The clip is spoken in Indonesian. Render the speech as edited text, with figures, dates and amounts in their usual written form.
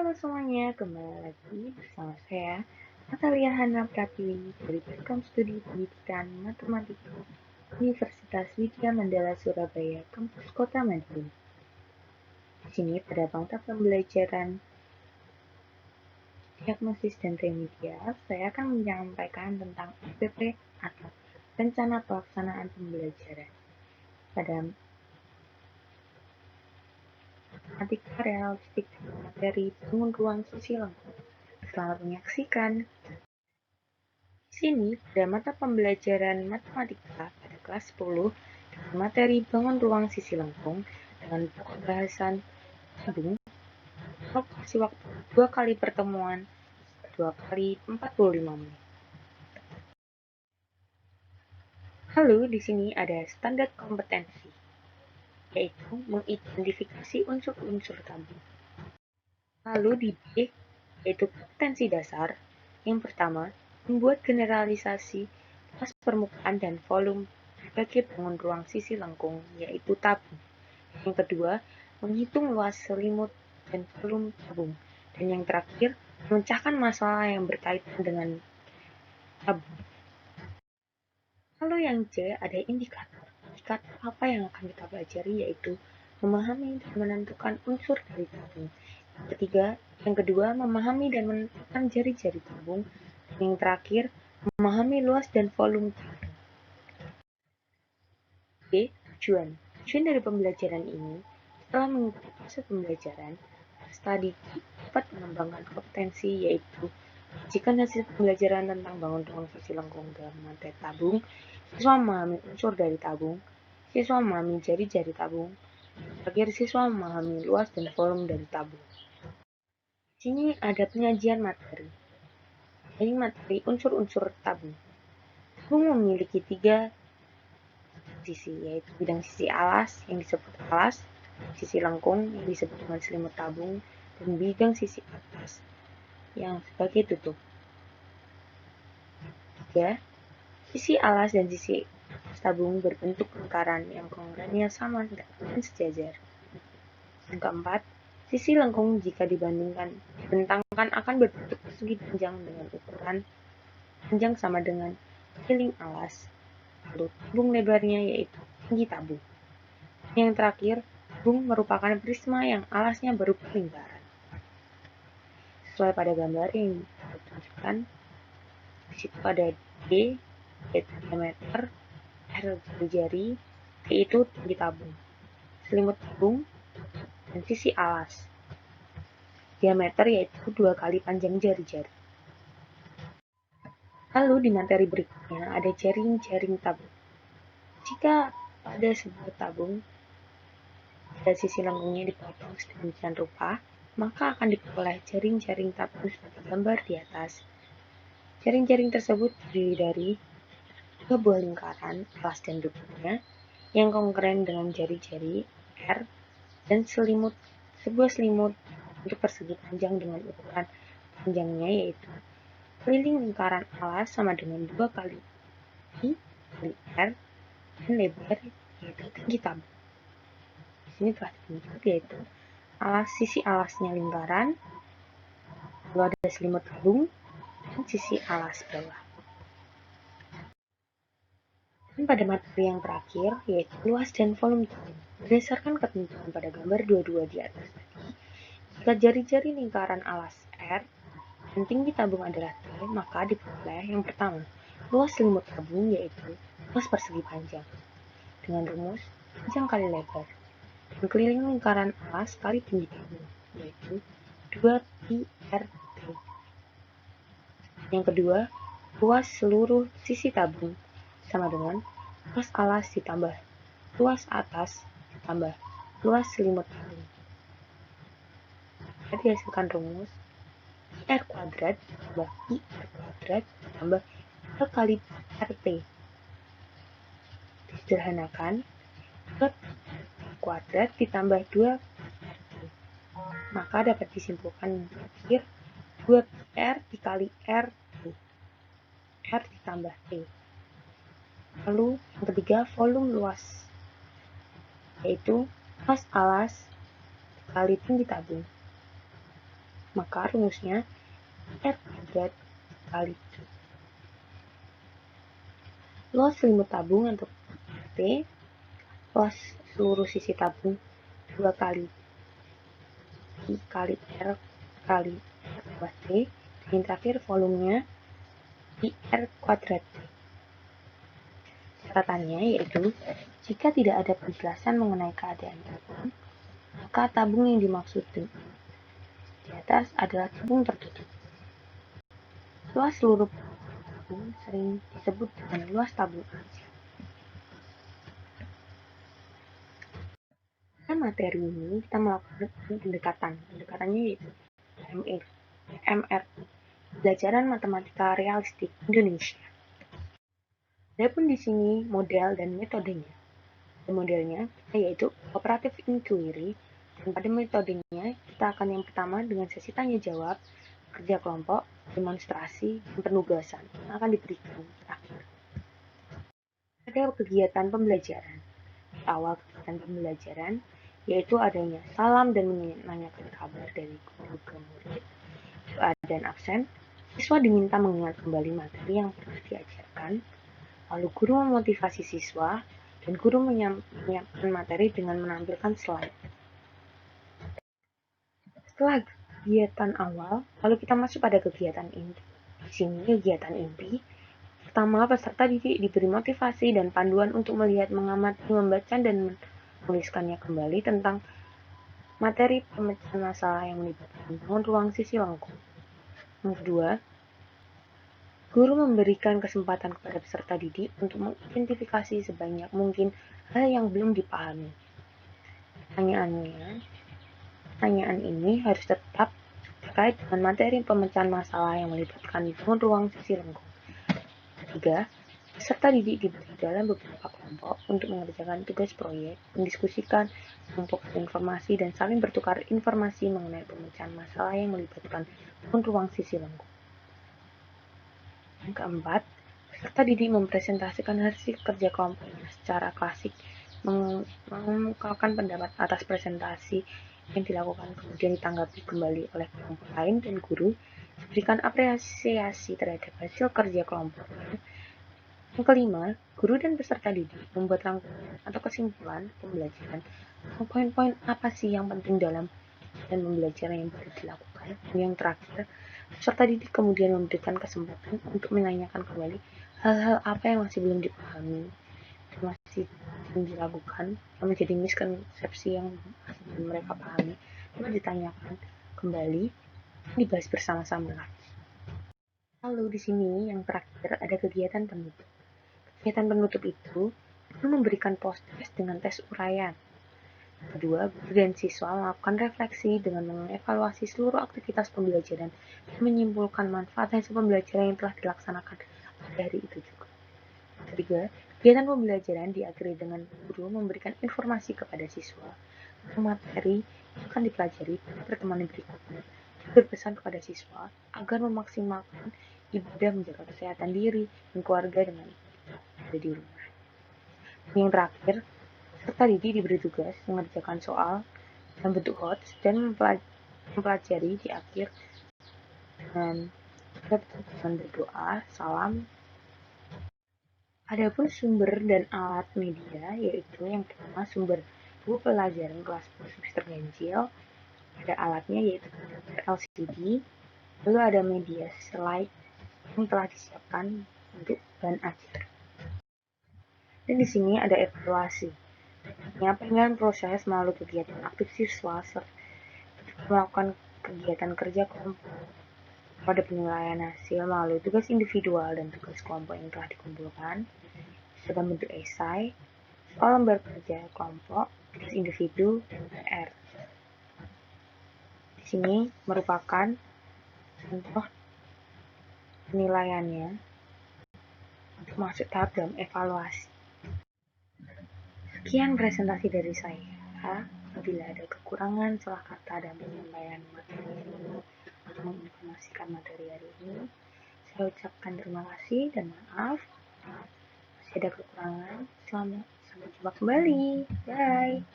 Halo semuanya, kembali lagi bersama saya, Natalia Hana Pratiwi dari Program Studi Pendidikan Matematika Universitas Widya Mandala Surabaya, Kampus Kota Madiun. Di sini pada mata pembelajaran diagnosis dan remedial, saya akan menyampaikan tentang RPP atau Rencana Pelaksanaan Pembelajaran pada matematika realistik materi bangun ruang sisi lengkap. Selamat menyaksikan. Di sini, pada mata pembelajaran matematika pada kelas 10, dengan materi bangun ruang sisi lengkung dengan pokok bahasan tabung, alokasi waktu 2 kali pertemuan, 2 kali 45 menit. Lalu, di sini ada standar kompetensi, yaitu mengidentifikasi unsur-unsur tabung. Lalu di B, yaitu kompetensi dasar, yang pertama, membuat generalisasi luas permukaan dan volume berbagai bangun ruang sisi lengkung, yaitu tabung. Yang kedua, menghitung luas selimut dan volume tabung. Dan yang terakhir, memecahkan masalah yang berkaitan dengan tabung. Lalu yang C, ada indikator. Indikator apa yang akan kita pelajari, yaitu memahami dan menentukan unsur dari tabung. Yang kedua, memahami dan menentukan jari-jari tabung. Dan yang terakhir, memahami luas dan volume tabung. B. Tujuan dari pembelajaran ini, setelah mengikuti proses pembelajaran, peserta didik dapat mengembangkan kompetensi, yaitu jika hasil pembelajaran tentang bangun ruang sisi lengkung dalam materi tabung, siswa memahami unsur dari tabung, siswa memahami jari-jari tabung, terakhir siswa memahami luas dan volume dari tabung. Di sini ada penyajian materi. Ini materi unsur-unsur tabung. Tabung memiliki 3 sisi, yaitu bidang sisi alas yang disebut alas, sisi lengkung yang disebut dengan selimut tabung, dan bidang sisi atas yang sebagai tutup. 3. Sisi alas dan sisi atas tabung berbentuk lingkaran yang kongruennya sama dan sejajar. Yang keempat, sisi lengkung jika dibentangkan akan berbentuk persegi panjang dengan ukuran panjang sama dengan keliling alas. Lalu tabung lebarnya yaitu tinggi tabung. Yang terakhir, tabung merupakan prisma yang alasnya berupa lingkaran. Sesuai pada gambar yang ditunjukkan, di situ ada D, yaitu diameter, R jari-jari, T itu tinggi tabung, selimut tabung, dan sisi alas. Diameter yaitu 2 kali panjang jari-jari. Lalu di materi berikutnya ada jaring-jaring tabung. Jika pada sebuah tabung pada sisi lengkungnya dipotong sedemikian rupa, maka akan diperoleh jaring-jaring tabung seperti gambar di atas. Jaring-jaring tersebut terdiri dari 2 buah lingkaran alas dan tutupnya yang kongruen dengan jari-jari R dan sebuah selimut untuk persegi panjang dengan ukuran panjangnya yaitu keliling lingkaran alas sama dengan 2 kali I kali R dan lebar yaitu tinggi tabung. Di sini telah ditunjuk yaitu sisi alasnya lingkaran, lalu ada selimut tabung dan sisi alas bawah. Dan pada materi yang terakhir yaitu luas dan volume tabung. Berdasarkan ketentuan pada gambar 22 di atas tadi, jika jari-jari lingkaran alas R dan tinggi tabung adalah T, maka diperoleh yang pertama, luas selimut tabung yaitu luas persegi panjang dengan rumus panjang kali lebar dan keliling lingkaran alas kali tinggi tabung yaitu 2πRT. Yang kedua, luas seluruh sisi tabung sama dengan luas alas ditambah luas atas ditambah luas selimut tabung. Jadi dihasilkan rumus R kuadrat ditambah IR kuadrat ditambah 2 kali RT. Disederhanakan, 2 kuadrat ditambah 2 RT. Maka dapat disimpulkan terakhir 2R dikali RT. R ditambah T. Lalu yang ketiga, volume luas, yaitu luas alas dikali tinggi tabung. Maka rumusnya R kuadrat kali luas selimut tabung untuk T, luas seluruh sisi tabung 2 kali I kali R kali R tambah T, dan yang terakhir volumenya IR kuadrat. Catatannya yaitu, jika tidak ada penjelasan mengenai keadaan tabung, maka tabung yang dimaksud di atas adalah tabung tertutup. Luas seluruh tabung sering disebut dengan luas tabung aja. Pada materi ini kita melakukan pendekatannya yaitu MR, Pelajaran Matematika Realistik Indonesia. Adapun di sini model dan metodenya. Modelnya yaitu cooperative inquiry, dan pada metodenya kita akan yang pertama dengan sesi tanya jawab, kerja kelompok, demonstrasi, dan penugasan yang akan diberikan terakhir. Ada kegiatan pembelajaran. Awal kegiatan pembelajaran yaitu adanya salam dan menanyakan kabar dari guru ke murid. Dan absen, siswa diminta mengingat kembali materi yang pernah diajarkan. Lalu guru memotivasi siswa, dan guru menyiapkan materi dengan menampilkan slide. Setelah kegiatan awal, lalu kita masuk pada kegiatan inti. Di sini kegiatan inti, pertama peserta didik diberi motivasi dan panduan untuk melihat, mengamati, membaca, dan menuliskannya kembali tentang materi pemecahan masalah yang melibatkan bangun ruang sisi lengkung. Yang kedua, guru memberikan kesempatan kepada peserta didik untuk mengidentifikasi sebanyak mungkin hal yang belum dipahami. Pertanyaan ini harus tetap terkait dengan materi pemecahan masalah yang melibatkan bangun ruang sisi lengkung. Ketiga, peserta didik diberi dalam beberapa kelompok untuk mengerjakan tugas proyek, mendiskusikan, mengumpulkan informasi, dan saling bertukar informasi mengenai pemecahan masalah yang melibatkan bangun ruang sisi lengkung. Yang keempat, peserta didik mempresentasikan hasil kerja kelompoknya secara klasik, mengemukakan pendapat atas presentasi yang dilakukan, kemudian ditanggapi kembali oleh kelompok lain, dan guru memberikan apresiasi terhadap hasil kerja kelompoknya. Yang kelima, guru dan peserta didik membuat rangkuman atau kesimpulan pembelajaran. Poin-poin apa sih yang penting dalam pembelajaran yang baru dilakukan. Dan yang terakhir, peserta didik kemudian memberikan kesempatan untuk menanyakan kembali hal-hal apa yang masih belum dipahami, masih belum dilakukan, yang menjadi miskonsepsi yang masih belum mereka pahami, dapat ditanyakan kembali, dibahas bersama-sama lagi. Lalu di sini yang terakhir ada kegiatan penutup. Kegiatan penutup itu memberikan post-test dengan tes uraian. Kedua, guru dan siswa melakukan refleksi dengan mengevaluasi seluruh aktivitas pembelajaran dan menyimpulkan manfaat hasil pembelajaran yang telah dilaksanakan pada hari itu juga. Ketiga, kegiatan pembelajaran diakhiri dengan guru memberikan informasi kepada siswa tentang materi yang akan dipelajari pada pertemuan berikutnya. Berpesan kepada siswa agar memaksimalkan ibadah menjaga kesehatan diri dan keluarga dengan ada di rumah. Yang terakhir, peserta didik diberi tugas mengerjakan soal dalam bentuk HOTS dan mempelajari di akhir dengan berdoa, salam. Adapun sumber dan alat media yaitu yang pertama sumber buku pelajaran kelas 10 semester ganjil. Ada alatnya yaitu LCD, lalu ada media slide yang telah disiapkan untuk bahan ajar. Dan di sini ada evaluasi. Penyampaian proses melalui kegiatan aktif siswa melakukan kegiatan kerja kelompok pada penilaian hasil melalui tugas individual dan tugas kelompok yang telah dikumpulkan dalam bentuk esai, soal lembar kerja kelompok, tugas individu, dan PR. Di sini merupakan contoh penilaiannya untuk masuk tahap dalam evaluasi. Sekian presentasi dari saya. Apabila ada kekurangan salah kata dalam penyampaian materi ini atau menginformasikan materi hari ini, saya ucapkan terima kasih dan maaf. Masih ada kekurangan. Sampai jumpa kembali. Bye.